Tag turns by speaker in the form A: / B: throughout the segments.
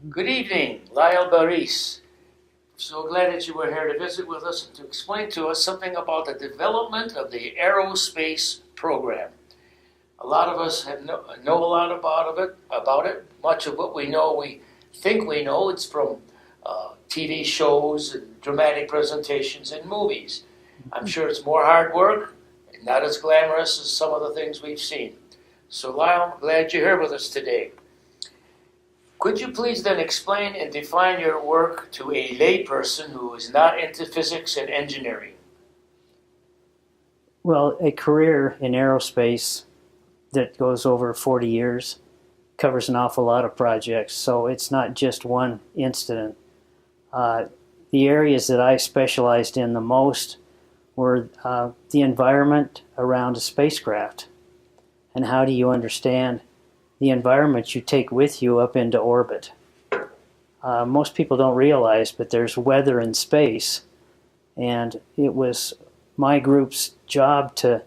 A: Good evening, Lyle Bareiss. So glad that you were here to visit with us and to explain to us something about the development of the aerospace program. A lot of us know a lot about it. Much of what we know, we think we know. It's from TV shows and dramatic presentations and movies. I'm sure it's more hard work and not as glamorous as some of the things we've seen. So Lyle, I'm glad you're here with us today. Could you please then explain and define your work to a layperson who is not into physics and engineering?
B: Well, a career in aerospace that goes over 40 years covers an awful lot of projects, so it's not just one incident. The areas that I specialized in the most were the environment around a spacecraft, and how do you understand the environment you take with you up into orbit. Most people don't realize, but there's weather in space, and it was my group's job to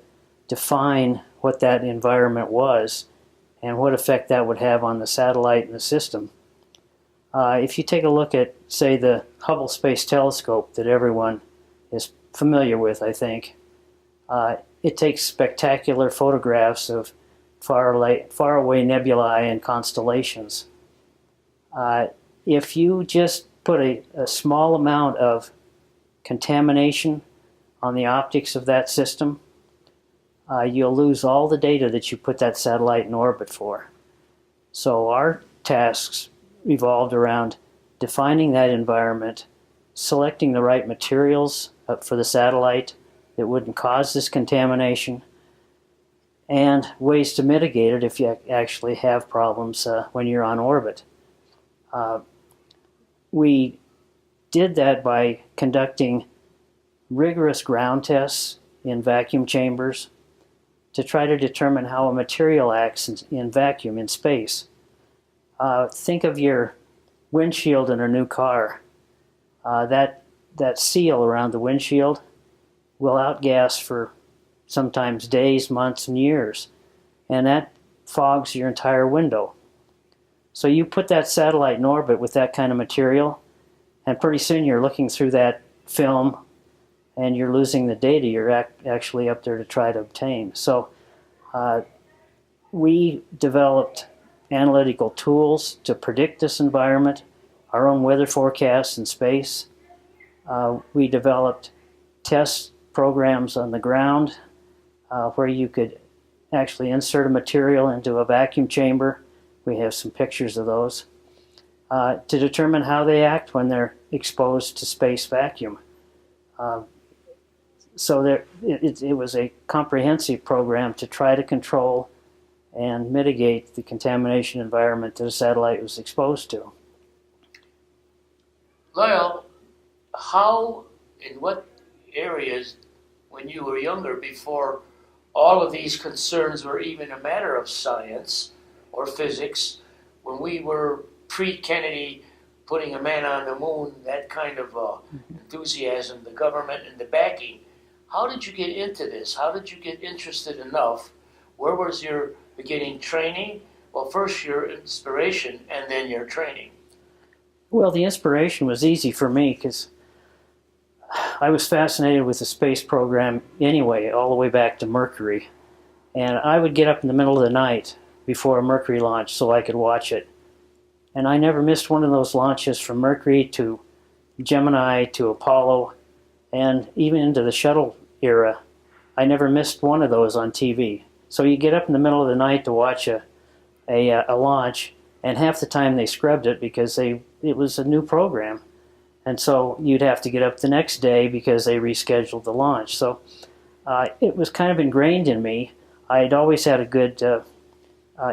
B: define what that environment was and what effect that would have on the satellite and the system. If you take a look at, say, the Hubble Space Telescope that everyone is familiar with, I think, it takes spectacular photographs of far away nebulae and constellations. If you just put a small amount of contamination on the optics of that system, you'll lose all the data that you put that satellite in orbit for. So our tasks revolved around defining that environment, selecting the right materials for the satellite that wouldn't cause this contamination, and ways to mitigate it if you actually have problems when you're on orbit. We did that by conducting rigorous ground tests in vacuum chambers to try to determine how a material acts in vacuum in space. Think of your windshield in a new car. That seal around the windshield will outgas for sometimes days, months, and years, and that fogs your entire window. So you put that satellite in orbit with that kind of material, and pretty soon you're looking through that film and you're losing the data you're actually up there to try to obtain. So we developed analytical tools to predict this environment, our own weather forecasts in space. We developed test programs on the ground where you could actually insert a material into a vacuum chamber. We have some pictures of those to determine how they act when they're exposed to space vacuum. So it was a comprehensive program to try to control and mitigate the contamination environment that a satellite was exposed to.
A: Lyle, how, in what areas, when you were younger, before all of these concerns were even a matter of science or physics, when we were pre-Kennedy putting a man on the moon, that kind of enthusiasm, the government and the backing, how did you get into this? How did you get interested enough? Where was your beginning training? Well, first your inspiration and then your training.
B: Well, the inspiration was easy for me because I was fascinated with the space program anyway, all the way back to Mercury. And I would get up in the middle of the night before a Mercury launch so I could watch it. And I never missed one of those launches from Mercury to Gemini to Apollo and even into the shuttle era. I never missed one of those on TV. So you get up in the middle of the night to watch a launch, and half the time they scrubbed it because it was a new program. And so you'd have to get up the next day because they rescheduled the launch. So it was kind of ingrained in me. I'd always had a good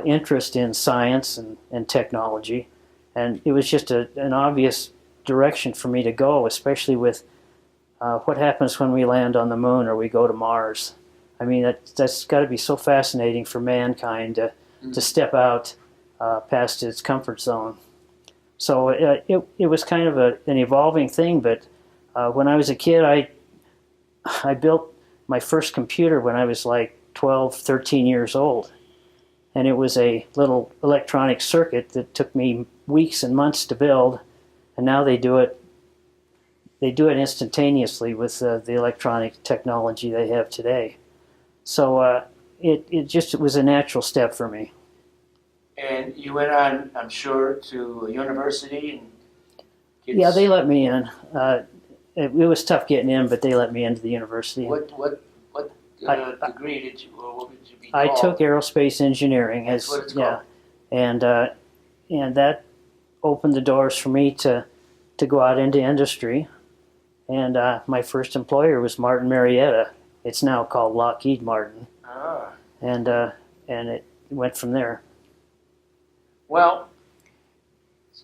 B: interest in science and technology, and it was just an obvious direction for me to go, especially with what happens when we land on the moon or we go to Mars. I mean, that's got to be so fascinating for mankind to step out past its comfort zone. So it was kind of an evolving thing, but when I was a kid, I built my first computer when I was like 12, 13 years old. and it was a little electronic circuit that took me weeks and months to build, and now they do it instantaneously with the electronic technology they have today. So it was a natural step for me.
A: And you went on, I'm sure, to a university and
B: Yeah, they let me in. It was tough getting in, but they let me into the university.
A: What degree did you, or what did you be
B: I
A: called?
B: took Aerospace Engineering.
A: That's what it's called.
B: And that opened the doors for me to go out into industry. And my first employer was Martin Marietta. It's now called Lockheed Martin.
A: Ah.
B: And it went from there.
A: Well,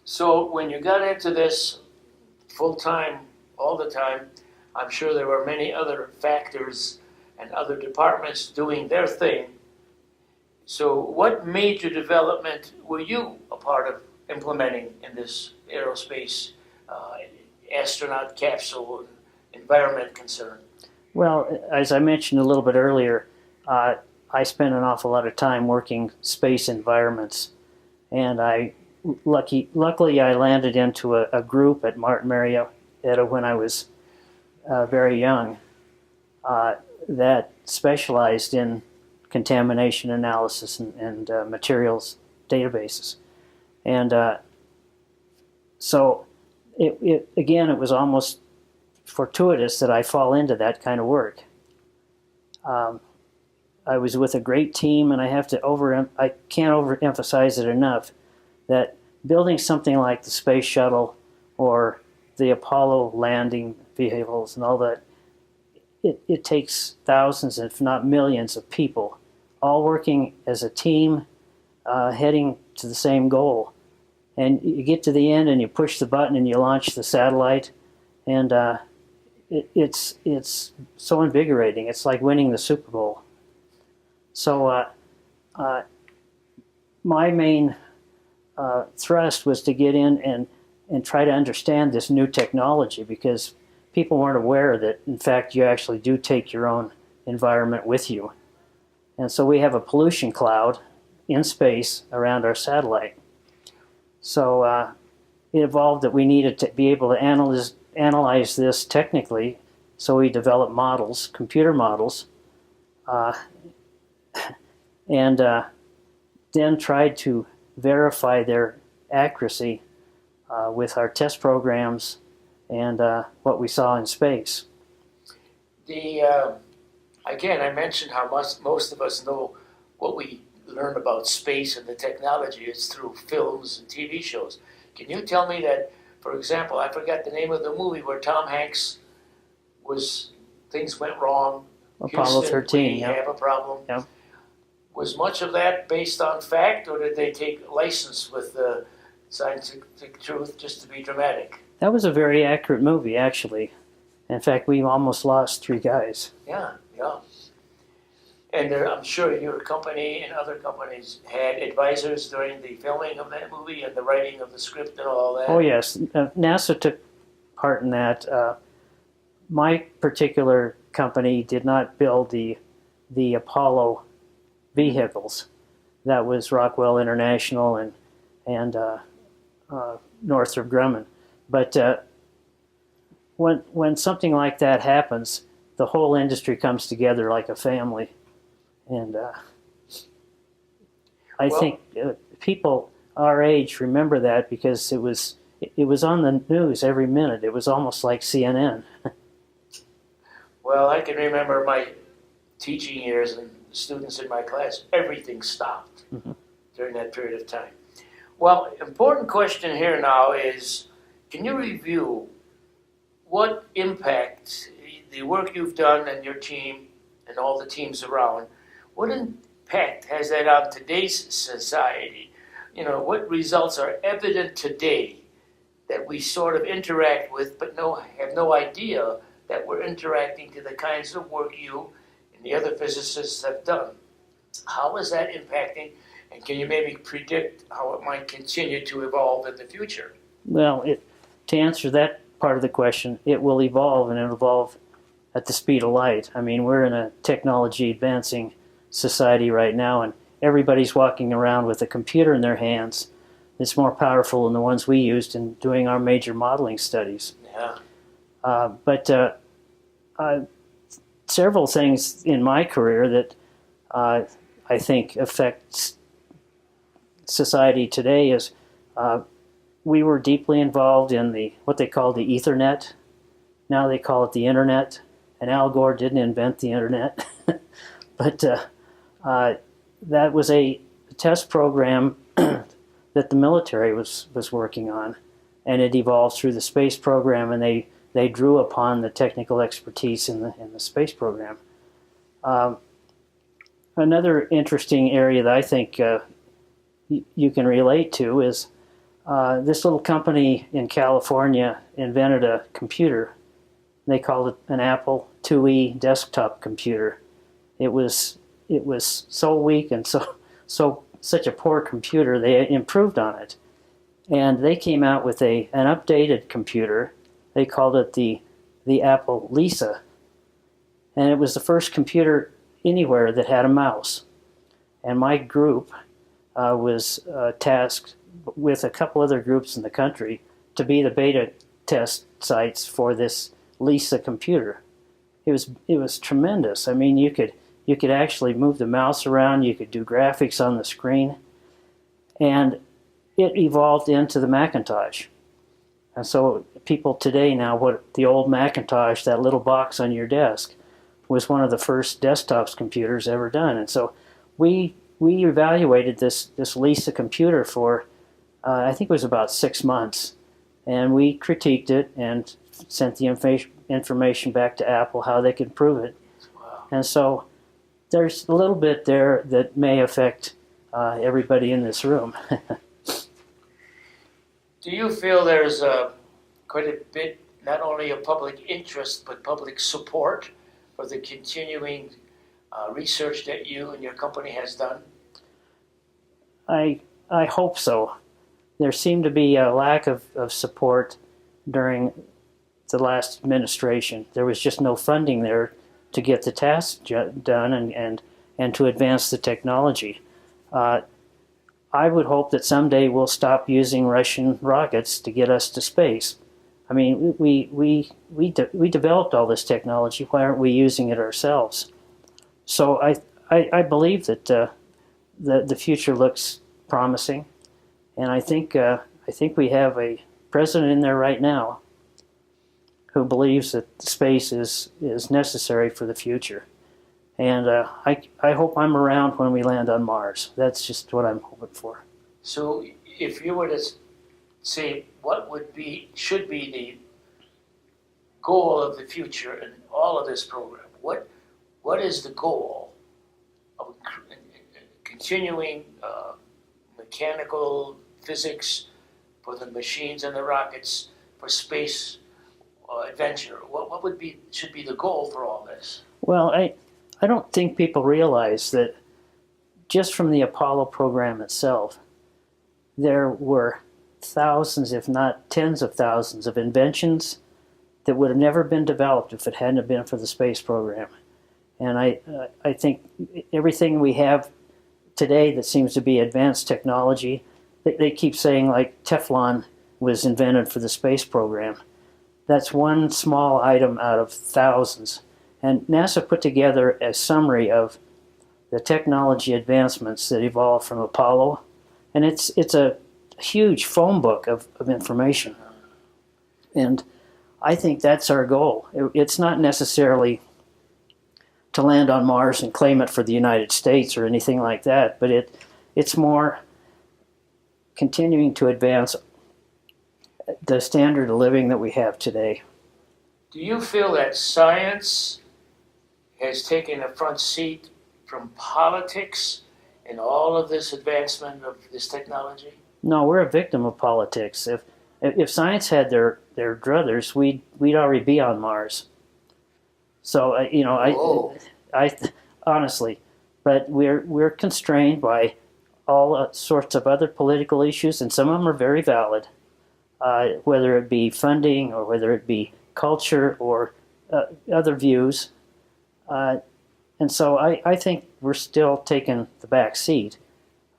A: so when you got into this full-time, all the time, I'm sure there were many other factors and other departments doing their thing. So what major development were you a part of implementing in this aerospace astronaut capsule environment concern?
B: Well, as I mentioned a little bit earlier, I spent an awful lot of time working space environments, and luckily I landed into a group at Martin Marietta when I was very young that specialized in contamination analysis and materials databases. And so it was almost fortuitous that I fall into that kind of work. I was with a great team, and I can't overemphasize it enough that building something like the space shuttle or the Apollo landing vehicles and all that, it takes thousands, if not millions, of people all working as a team, heading to the same goal. And you get to the end and you push the button and you launch the satellite, and it's so invigorating. It's like winning the Super Bowl. So my main thrust was to get in and try to understand this new technology, because people weren't aware that, in fact, you actually do take your own environment with you. And so we have a pollution cloud in space around our satellite. So it evolved that we needed to be able to analyze this technically, so we developed models, computer models, and then tried to verify their accuracy with our test programs and what we saw in space.
A: Again, I mentioned how most of us know what we learn about space and the technology is through films and TV shows. Can you tell me that, for example, I forgot the name of the movie where Tom Hanks things went wrong.
B: Apollo 13,
A: we
B: yeah.
A: have a problem.
B: Yeah.
A: Was much of that based on fact, or did they take license with the scientific truth just to be dramatic?
B: That was a very accurate movie, actually. In fact, we almost lost 3 guys.
A: Yeah. And I'm sure your company and other companies had advisors during the filming of that movie and the writing of the script and all that?
B: Oh, yes. NASA took part in that. My particular company did not build the Apollo vehicles. That was Rockwell International and Northrop Grumman. But when something like that happens, the whole industry comes together like a family. And I think people our age remember that, because it was on the news every minute. It was almost like CNN.
A: Well, I can remember my teaching years and students in my class, everything stopped during that period of time. Well, important question here now is, can you review what impact the work you've done and your team and all the teams around, what impact has that on today's society? You know, what results are evident today that we sort of interact with but have no idea that we're interacting to the kinds of work you and the other physicists have done? How is that impacting, and can you maybe predict how it might continue to evolve in the future?
B: Well, to answer that part of the question, it will evolve, and it'll evolve at the speed of light. I mean, we're in a technology advancing society right now, and everybody's walking around with a computer in their hands. It's more powerful than the ones we used in doing our major modeling studies.
A: Yeah.
B: But several things in my career that I think affect society today is we were deeply involved in what they call the Ethernet. Now they call it the Internet. And Al Gore didn't invent the Internet. But that was a test program that the military was working on. And it evolved through the space program, and they drew upon the technical expertise in the space program. Another interesting area that I think you can relate to is this little company in California invented a computer. They called it an Apple IIe desktop computer. It was so weak and such a poor computer. They improved on it, and they came out with an updated computer. They called it the Apple Lisa, and it was the first computer anywhere that had a mouse. And my group was tasked with a couple other groups in the country to be the beta test sites for this Lisa computer. It was tremendous. I mean, you could actually move the mouse around. You could do graphics on the screen, and it evolved into the Macintosh. And so people today now, what the old Macintosh, that little box on your desk, was one of the first desktop computers ever done. And so we evaluated this Lisa computer for I think it was about 6 months, and we critiqued it and sent the information back to Apple how they could improve it.
A: Wow.
B: And so there's a little bit there that may affect everybody in this room.
A: Do you feel there's quite a bit, not only of public interest, but public support for the continuing research that you and your company has done?
B: I hope so. There seemed to be a lack of support during the last administration. There was just no funding there to get the task done and to advance the technology. I would hope that someday we'll stop using Russian rockets to get us to space. I mean, we developed all this technology. Why aren't we using it ourselves? So I believe that the future looks promising, and I think we have a president in there right now who believes that space is necessary for the future. And I hope I'm around when we land on Mars. That's just what I'm hoping for.
A: So if you were to say what should be the goal of the future in all of this program, what is the goal of continuing mechanical physics for the machines and the rockets for space adventure? What should be the goal for all this?
B: Well, I don't think people realize that just from the Apollo program itself, there were thousands, if not tens of thousands, of inventions that would have never been developed if it hadn't been for the space program. And I think everything we have today that seems to be advanced technology, they keep saying like Teflon was invented for the space program. That's one small item out of thousands. And NASA put together a summary of the technology advancements that evolved from Apollo, and it's a huge phone book of information. And I think that's our goal. It's not necessarily to land on Mars and claim it for the United States or anything like that, but it's more continuing to advance the standard of living that we have today.
A: Do you feel that science has taken a front seat from politics in all of this advancement of this technology?
B: No, we're a victim of politics. If science had their druthers, we'd already be on Mars. So I honestly, but we're constrained by all sorts of other political issues, and some of them are very valid, whether it be funding or whether it be culture or other views. And so I think we're still taking the back seat,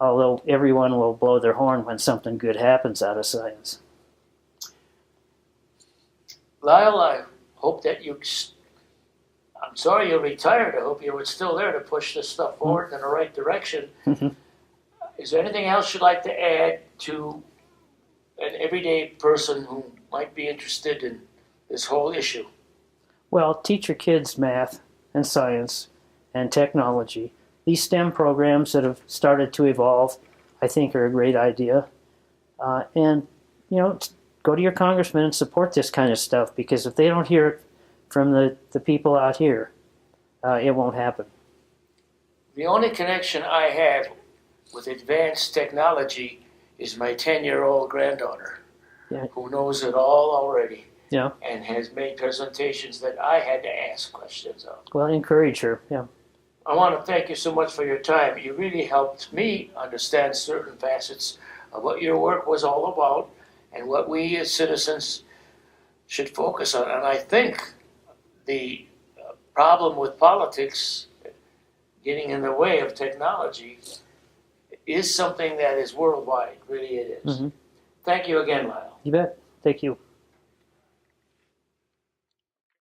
B: although everyone will blow their horn when something good happens out of science.
A: Lyle, I hope that I'm sorry you retired. I hope you were still there to push this stuff forward in the right direction. Is there anything else you'd like to add to an everyday person who might be interested in this whole issue?
B: Well, teach your kids math and science and technology. These STEM programs that have started to evolve, I think, are a great idea. And, go to your congressman and support this kind of stuff, because if they don't hear it from the people out here, it won't happen.
A: The only connection I have with advanced technology is my 10-year-old granddaughter, who knows it all already, and has made presentations that I had to ask questions of.
B: Well, encourage her,
A: I want to thank you so much for your time. You really helped me understand certain facets of what your work was all about and what we as citizens should focus on. And I think the problem with politics getting in the way of technology is something that is worldwide. Really it is. Thank you again, Lyle.
B: You bet. Thank you.